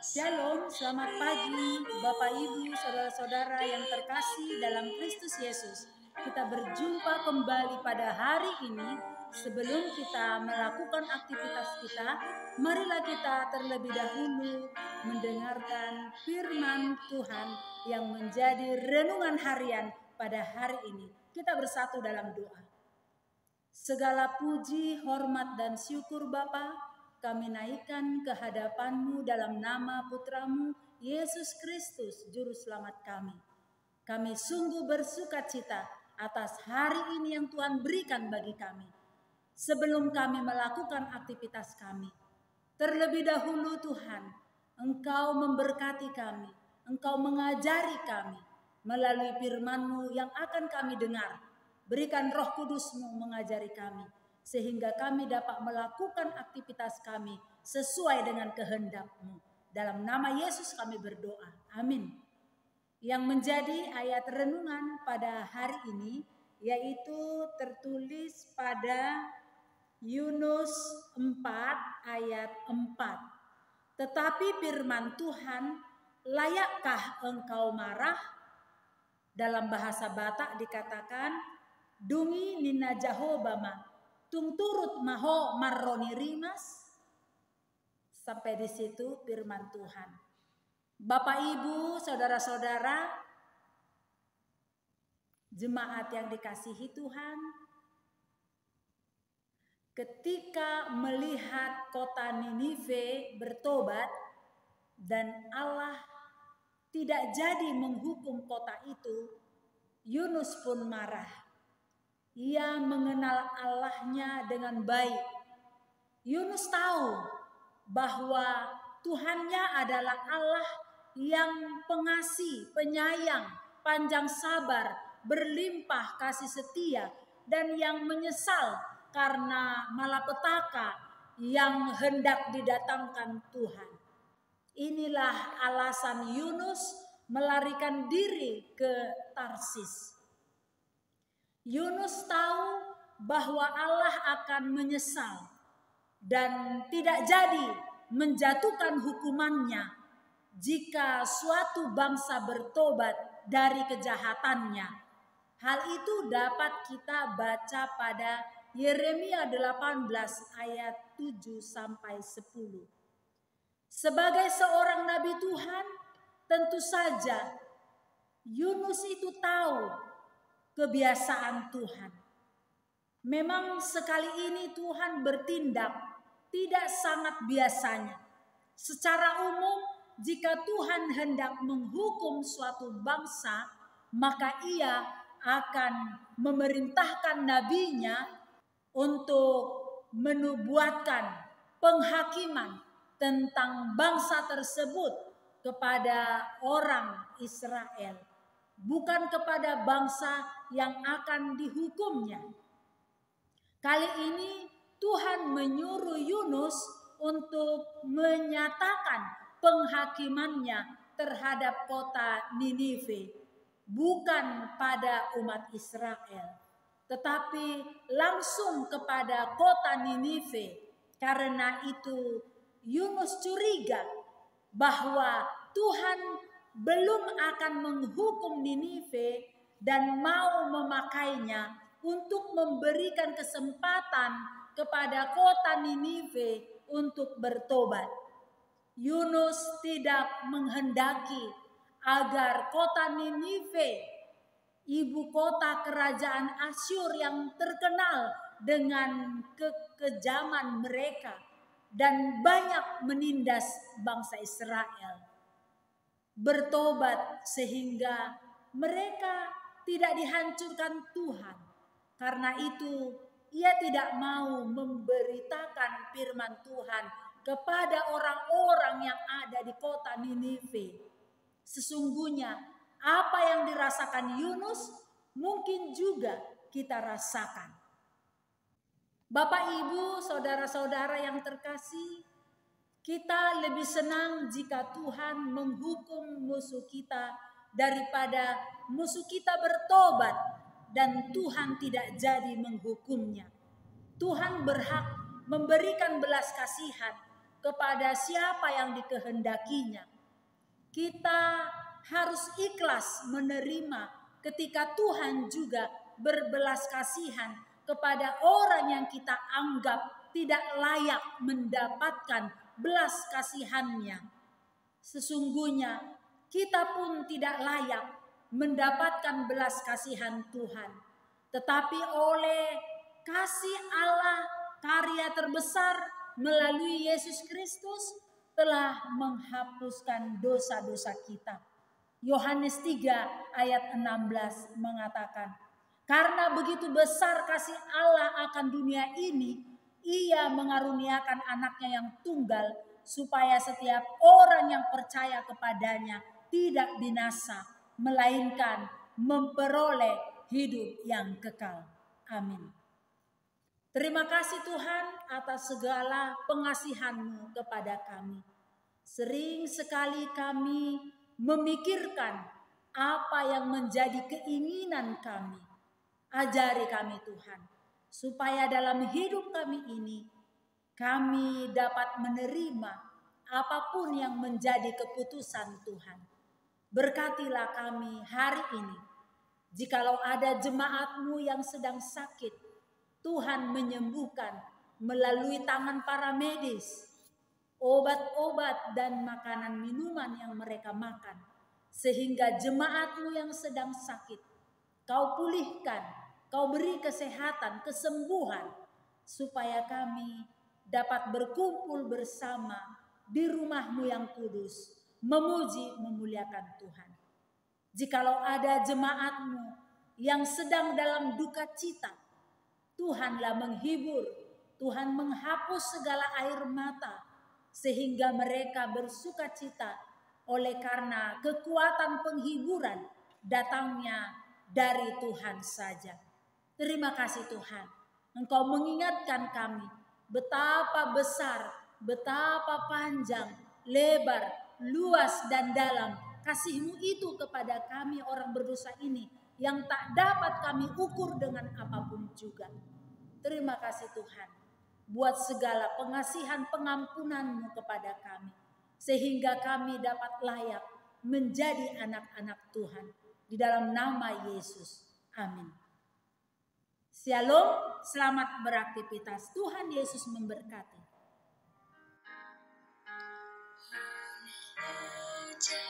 Shalom, selamat pagi Bapak Ibu, saudara-saudara yang terkasih dalam Kristus Yesus. Kita berjumpa kembali pada hari ini. Sebelum kita melakukan aktivitas kita, marilah kita terlebih dahulu mendengarkan firman Tuhan yang menjadi renungan harian pada hari ini. Kita bersatu dalam doa. Segala puji, hormat, dan syukur Bapa, kami naikkan ke hadapan-Mu dalam nama Putra-Mu, Yesus Kristus, Juru Selamat kami. Kami sungguh bersukacita atas hari ini yang Tuhan berikan bagi kami. Sebelum kami melakukan aktivitas kami, terlebih dahulu Tuhan, Engkau memberkati kami, Engkau mengajari kami melalui firman-Mu yang akan kami dengar. Berikan Roh Kudus-Mu mengajari kami, sehingga kami dapat melakukan aktivitas kami sesuai dengan kehendak-Mu. Dalam nama Yesus kami berdoa. Amin. Yang menjadi ayat renungan pada hari ini, yaitu tertulis pada Yunus 4 ayat 4. Tetapi firman Tuhan, layakkah engkau marah? Dalam bahasa Batak dikatakan, dungi nina jahobama, tung turut maho marroni rimas. Sampai di situ firman Tuhan. Bapak Ibu, saudara-saudara, jemaat yang dikasihi Tuhan, ketika melihat kota Ninive bertobat dan Allah tidak jadi menghukum kota itu, Yunus pun marah. Ia mengenal Allahnya dengan baik. Yunus tahu bahwa Tuhannya adalah Allah yang pengasih, penyayang, panjang sabar, berlimpah kasih setia, dan yang menyesal karena malapetaka yang hendak didatangkan Tuhan. Inilah alasan Yunus melarikan diri ke Tarsis. Yunus tahu bahwa Allah akan menyesal dan tidak jadi menjatuhkan hukumannya jika suatu bangsa bertobat dari kejahatannya. Hal itu dapat kita baca pada Yeremia 18 ayat 7 sampai 10. Sebagai seorang nabi Tuhan, tentu saja Yunus itu tahu kebiasaan Tuhan. Memang sekali ini Tuhan bertindak tidak sangat biasanya. Secara umum, jika Tuhan hendak menghukum suatu bangsa, maka Ia akan memerintahkan nabinya untuk menubuatkan penghakiman tentang bangsa tersebut kepada orang Israel, bukan kepada bangsa yang akan dihukumnya. Kali ini Tuhan menyuruh Yunus untuk menyatakan penghakimannya terhadap kota Ninive, bukan pada umat Israel, tetapi langsung kepada kota Ninive. Karena itu Yunus curiga bahwa Tuhan belum akan menghukum Ninive dan mau memakainya untuk memberikan kesempatan kepada kota Ninive untuk bertobat. Yunus tidak menghendaki agar kota Ninive, ibu kota kerajaan Asyur yang terkenal dengan kekejaman mereka dan banyak menindas bangsa Israel, bertobat sehingga mereka tidak dihancurkan Tuhan. Karena itu ia tidak mau memberitakan firman Tuhan kepada orang-orang yang ada di kota Ninive. Sesungguhnya apa yang dirasakan Yunus mungkin juga kita rasakan. Bapak, Ibu, saudara-saudara yang terkasih, kita lebih senang jika Tuhan menghukum musuh kita daripada musuh kita bertobat dan Tuhan tidak jadi menghukumnya. Tuhan berhak memberikan belas kasihan kepada siapa yang dikehendakinya. Kita harus ikhlas menerima ketika Tuhan juga berbelas kasihan kepada orang yang kita anggap tidak layak mendapatkan belas kasihannya. Sesungguhnya kita pun tidak layak mendapatkan belas kasihan Tuhan. Tetapi oleh kasih Allah, karya terbesar melalui Yesus Kristus telah menghapuskan dosa-dosa kita. Yohanes 3 ayat 16 mengatakan, karena begitu besar kasih Allah akan dunia ini, Ia mengaruniakan anaknya yang tunggal, supaya setiap orang yang percaya kepadanya tidak binasa, melainkan memperoleh hidup yang kekal. Amin. Terima kasih Tuhan atas segala pengasihan-Mu kepada kami. Sering sekali kami memikirkan apa yang menjadi keinginan kami. Ajari kami Tuhan, supaya dalam hidup kami ini, kami dapat menerima apapun yang menjadi keputusan Tuhan. Berkatilah kami hari ini. Jikalau ada jemaat-Mu yang sedang sakit, Tuhan menyembuhkan melalui tangan para medis, obat-obat dan makanan minuman yang mereka makan. Sehingga jemaat-Mu yang sedang sakit, Kau pulihkan, Kau beri kesehatan, kesembuhan, supaya kami dapat berkumpul bersama di rumah-Mu yang kudus, memuji, memuliakan Tuhan. Jikalau ada jemaat-Mu yang sedang dalam duka cita, Tuhanlah menghibur, Tuhan menghapus segala air mata, sehingga mereka bersuka cita oleh karena kekuatan penghiburan datangnya dari Tuhan saja. Terima kasih Tuhan, Engkau mengingatkan kami betapa besar, betapa panjang, lebar, luas dan dalam kasih-Mu itu kepada kami orang berdosa ini, yang tak dapat kami ukur dengan apapun juga. Terima kasih Tuhan buat segala pengasihan pengampunan-Mu kepada kami, sehingga kami dapat layak menjadi anak-anak Tuhan. Di dalam nama Yesus, amin. Shalom, selamat beraktivitas. Tuhan Yesus memberkati. Puja,